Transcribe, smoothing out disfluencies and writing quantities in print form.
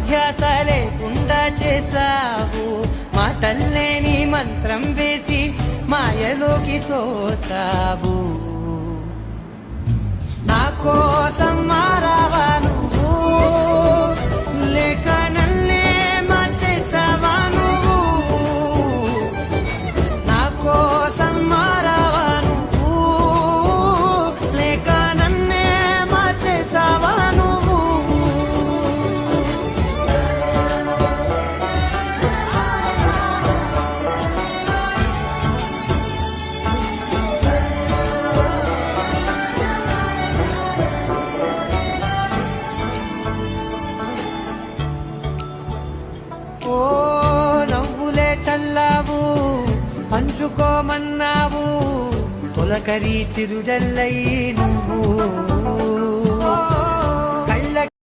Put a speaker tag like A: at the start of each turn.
A: ధ్యాస లేకుండా చేసావు, మాటల్లే నీ మంత్రం వేసి మాయలోకి తోసావు. నా కోసం మారావా నువ్వు, లేక నన్నే మార్చేసావా నువ్వు? నా కోసం మారావా నువ్వు, లేక నన్నే మార్చేసావా నువ్వు? ఓ నవ్వులే చల్లావు, పంచుకోమన్నావు, తొలకరి చిరుజల్లై నువ్వు.